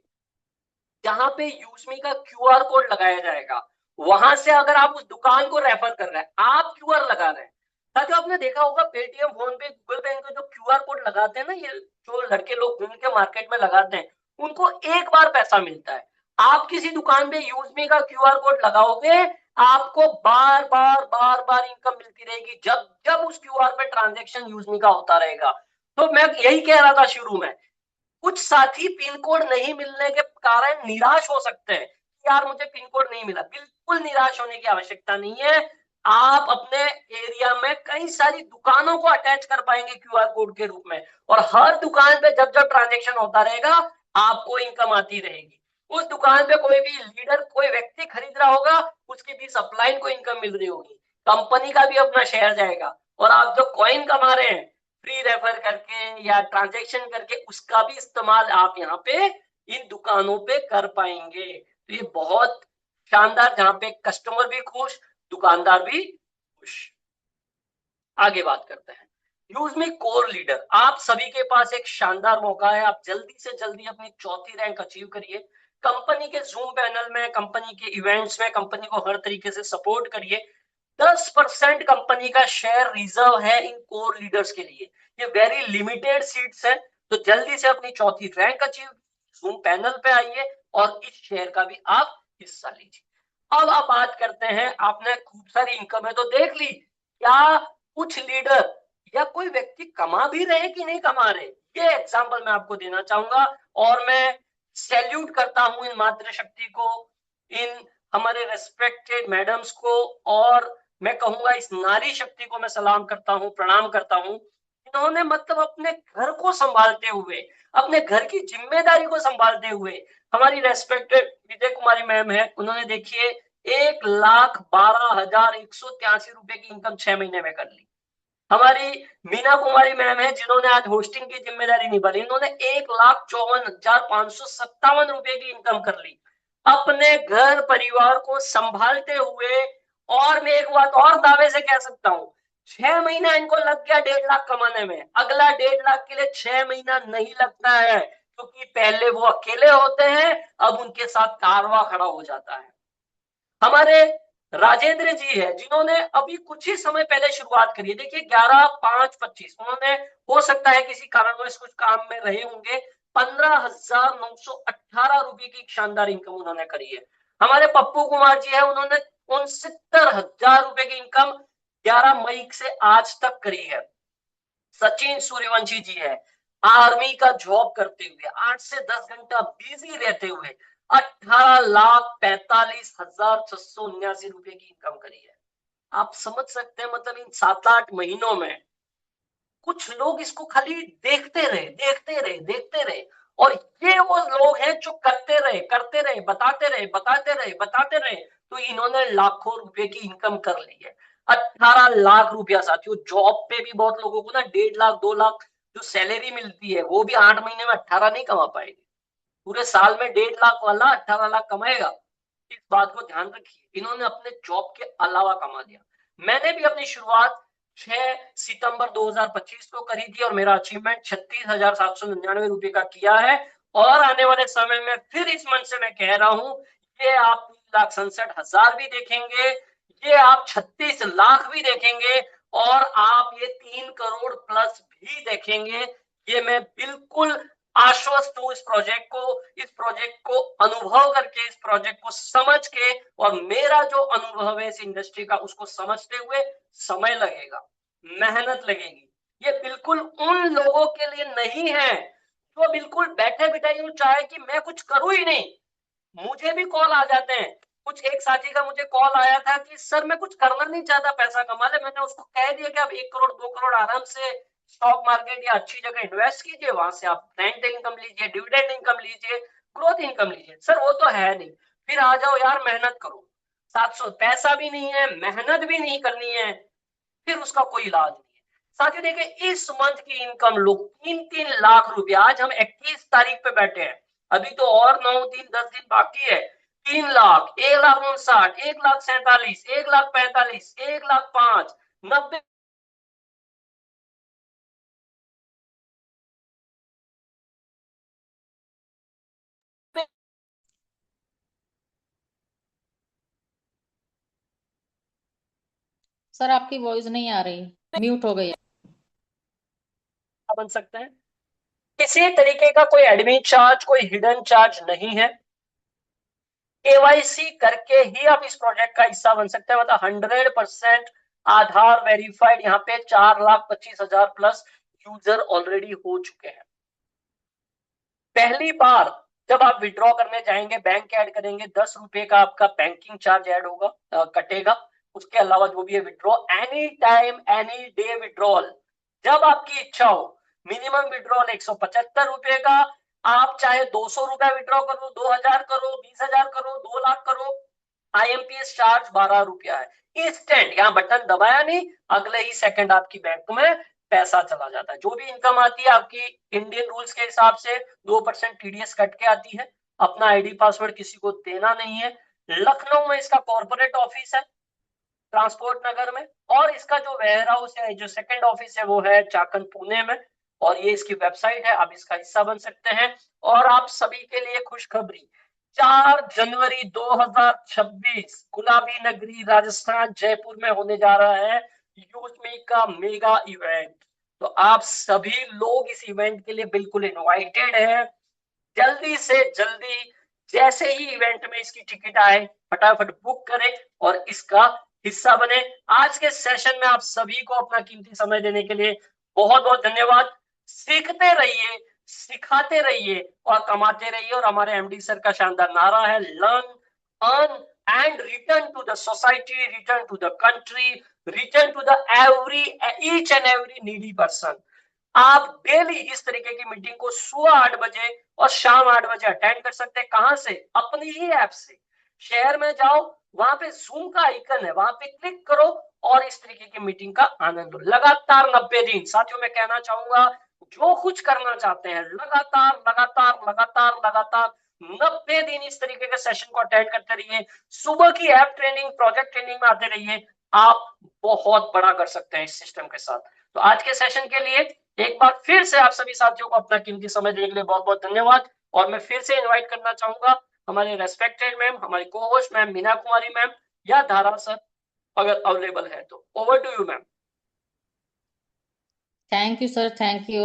जहां पे यूजमी का क्यूआर कोड लगाया जाएगा, वहां से अगर आप उस दुकान को रेफर कर रहे हैं, आप क्यूआर लगा रहे हैं। साथियों, आपने देखा होगा पेटीएम, फोन पे, गूगल पे इनको जो क्यूआर कोड लगाते हैं ना, ये जो लड़के लोग घूम के मार्केट में लगाते हैं, उनको एक बार पैसा मिलता है। आप किसी दुकान पे यूजमी का क्यूआर कोड लगाओगे, आपको बार बार बार बार इनकम मिलती रहेगी, जब जब उस क्यूआर पे ट्रांजेक्शन यूजमी का होता रहेगा। तो मैं यही कह रहा था शुरू में, कुछ साथी पिन कोड नहीं मिलने के कारण निराश हो सकते हैं कि यार मुझे पिन कोड नहीं मिला। बिल्कुल निराश होने की आवश्यकता नहीं है। आप अपने एरिया में कई सारी दुकानों को अटैच कर पाएंगे क्यूआर कोड के रूप में, और हर दुकान पे जब जब ट्रांजेक्शन होता रहेगा, आपको इनकम आती रहेगी। उस दुकान पे कोई भी लीडर, कोई व्यक्ति खरीद रहा होगा, उसके भी सप्लाई को इनकम मिल रही होगी, कंपनी का भी अपना शेयर जाएगा, और आप जो कॉइन कमा रहे हैं फ्री रेफर करके या ट्रांजैक्शन करके, उसका भी इस्तेमाल आप यहाँ पे इन दुकानों पे कर पाएंगे। तो ये बहुत शानदार, जहां पे कस्टमर भी खुश, दुकानदार भी खुश। आगे बात करते हैं यूज मी कोर लीडर। आप सभी के पास एक शानदार मौका है, आप जल्दी से जल्दी अपनी चौथी रैंक अचीव करिए। कंपनी के जूम पैनल में, कंपनी के इवेंट्स में कंपनी को हर तरीके से सपोर्ट करिए। 10% कंपनी का शेयर रिजर्व है इन कोर लीडर्स के लिए। ये वेरी लिमिटेड सीट्स है, तो जल्दी से अपनी चौथी रैंक अचीव, जूम पैनल पे आइए और इस शेयर का भी आप हिस्सा लीजिए। अब आप बात करते हैं, आपने खूब सारी इनकम है तो देख ली, क्या कुछ लीडर या कोई व्यक्ति कमा भी रहे कि नहीं कमा रहे, ये एग्जाम्पल मैं आपको देना चाहूंगा। और मैं सैल्यूट करता हूं इन मातृशक्ति को, इन हमारे रेस्पेक्टेड मैडम्स को, और मैं कहूंगा इस नारी शक्ति को मैं सलाम करता हूं, प्रणाम करता हूं। इन्होंने मतलब अपने घर को संभालते हुए, अपने घर की जिम्मेदारी को संभालते हुए, हमारी रेस्पेक्टेड विजय कुमारी मैम है, उन्होंने देखिए 1,12,183 रुपए की इनकम 6 महीने में कर ली। हमारी मीना कुमारी मैम है, जिन्होंने आज होस्टिंग की जिम्मेदारी निभाई, इन्होंने 1,54,557 रुपए की इनकम कर ली अपने घर परिवार को संभालते हुए। और मैं एक बात और दावे से कह सकता हूं, 6 महीना इनको लग गया 1.5 लाख कमाने में, अगला 1.5 लाख के लिए 6 महीना नहीं लगता है, क्योंकि पहले वो अकेले होते हैं, अब उनके साथ कारवां खड़ा हो जाता है। हमारे राजेंद्र जी है, जिन्होंने अभी कुछ ही समय पहले शुरुआत करी है, देखिए 11/5/25, उन्होंने हो सकता है किसी कारणवश कुछ काम में रहे होंगे, 15,918 रुपए की शानदार इनकम उन्होंने करी है। हमारे पप्पू कुमार जी है, उन्होंने 69,000 रुपए की इनकम 11 मई से आज तक करी है। सचिन सूर्यवंशी जी है, आर्मी का जॉब करते हुए 8 से 10 घंटा बिजी रहते हुए 18,45,679 रुपए की इनकम करी है। आप समझ सकते हैं, मतलब इन 7-8 महीनों में कुछ लोग इसको खाली देखते रहे, देखते रहे, देखते रहे, और ये वो लोग हैं जो करते रहे, करते रहे, बताते रहे, बताते रहे, बताते रहे, तो इन्होंने लाखों रुपए की इनकम कर ली है। 18 लाख रुपया साथियों, जॉब पे भी बहुत लोगों को ना 1.5 लाख 2 लाख जो सैलरी मिलती है, वो भी 8 महीने में 18 नहीं कमा पाएगी। पूरे साल में 1.5 लाख वाला 18 लाख कमाएगा। इस बात को ध्यान रखिए, इन्होंने अपने जॉब के अलावा कमा दिया। मैंने भी अपनी शुरुआत 6 सितंबर 2025 को करी थी, और मेरा अचीवमेंट 36,799 रुपए का किया है। और आने वाले समय में फिर इस मन से मैं कह रहा हूं, ये आप 3,67,000 भी देखेंगे, ये आप 36 लाख भी देखेंगे, और आप ये 3 करोड़ प्लस भी देखेंगे। ये मैं बिल्कुल आश्वस्त हूं इस प्रोजेक्ट को अनुभव करके, इस प्रोजेक्ट को समझ के, और मेरा जो अनुभव है इस इंडस्ट्री का उसको समझते हुए। समय लगेगा, मेहनत लगेगी, ये बिल्कुल उन लोगों के लिए नहीं है जो बिल्कुल बैठे बिठाए चाहे कि मैं कुछ करूं ही नहीं। मुझे भी कॉल आ जाते हैं, कुछ एक साथी का मुझे कॉल आया था कि सर मैं कुछ करना नहीं चाहता, पैसा कमा ले। मैंने उसको कह दिया कि आप 1 करोड़ 2 करोड़ आराम से स्टॉक मार्केट या अच्छी जगह इन्वेस्ट कीजिए, वहां से आप रेंट इनकम लीजिए, डिविडेंड इनकम लीजिए, ग्रोथ इनकम लीजिए। सर वो तो है नहीं, फिर आ जाओ यार मेहनत करो। 700 पैसा भी नहीं है, मेहनत भी नहीं करनी है, फिर उसका कोई इलाज नहीं है। साथियों देखिए, इस मंथ की इनकम लोग 3-3 लाख रुपया, आज हम 21 तारीख पे बैठे हैं, अभी तो और 9 दिन 10 दिन बाकी है। 3 लाख, 1,59,000, 1,47,000, 1,45,000, 1,05,000, 90। सर आपकी वॉइस नहीं आ रही, म्यूट हो गई है। बन सकते हैं। किसी तरीके का कोई एडमिन चार्ज, कोई हिडन चार्ज नहीं है। केवाईसी करके ही आप इस प्रोजेक्ट का हिस्सा बन सकते हैं। मतलब 100% आधार वेरीफाइड। यहाँ पे 4,25,000 प्लस यूजर ऑलरेडी हो चुके हैं। पहली बार जब आप विड्रॉ करने जाएंगे, बैंक ऐड करेंगे, 10 रुपए का आपका बैंकिंग चार्ज ऐड होगा, कटेगा। उसके अलावा जो भी है withdraw any time any day withdrawal, जब आपकी इच्छा हो। मिनिमम विड्रॉल 175 रुपए का। आप चाहे 200 रुपया विड्रॉ करो, 2,000 करो, 20,000 करो, 2 लाख करो, आईएमपीएस चार्ज 12 रुपया है। इंस्टेंट, यहाँ बटन दबाया नहीं, अगले ही सेकंड आपकी बैंक में पैसा चला जाता है। जो भी इनकम आती है आपकी इंडियन रूल्स के हिसाब से 2% टीडीएस कट के आती है। अपना आईडी पासवर्ड किसी को देना नहीं है। लखनऊ में इसका कॉर्पोरेट ऑफिस है, ट्रांसपोर्ट नगर में। और इसका जो वेयर हाउस है, जो सेकंड ऑफिस है, वो है चाकन पुणे में। और ये इसकी वेबसाइट है, आप इसका हिस्सा बन सकते हैं। और आप सभी के लिए खुशखबरी, 4 जनवरी 2026 गुलाबी नगरी राजस्थान जयपुर में होने जा रहा है यूजमी का मेगा इवेंट। तो आप सभी लोग इस इवेंट के लिए बिल्कुल इनवाइटेड हैं। जल्दी से जल्दी जैसे ही इवेंट में इसकी टिकट आए, फटाफट बुक करें और इसका हिस्सा बने। आज के सेशन में आप सभी को अपना कीमती समय देने के लिए बहुत बहुत धन्यवाद। सीखते रहिए, सिखाते रहिए और कमाते रहिए। और हमारे एमडी सर का शानदार नारा है, learn, earn and return to the society, return to the country, return to the every each and every needy person. आप डेली इस तरीके की मीटिंग को सुबह 8 बजे और शाम 8 बजे अटेंड कर सकते हैं। कहां से? अपनी ही ऐप से। शहर में जाओ, वहां पे जूम का आइकन है, वहां पे क्लिक करो और इस तरीके की मीटिंग का आनंद लो। लगातार 90 दिन। साथियों मैं कहना चाहूंगा, जो कुछ करना चाहते हैं, लगातार लगातार लगातार लगातार 90 दिन इस तरीके के सेशन को अटेंड करते रहिए। सुबह की ऐप ट्रेनिंग, प्रोजेक्ट ट्रेनिंग में आते रहिए। आप बहुत बड़ा कर सकते हैं इस सिस्टम के साथ। तो आज के सेशन के लिए एक बार फिर से आप सभी साथियों को अपना कीमती समय देने के लिए बहुत बहुत धन्यवाद। और मैं फिर से इनवाइट करना चाहूंगा हमारे रेस्पेक्टेड मैम, हमारी को host ma'am Meena Kumari ma'am या धारा सर, अगर अवेलेबल है तो। Over to you ma'am. Thank you sir, thank you.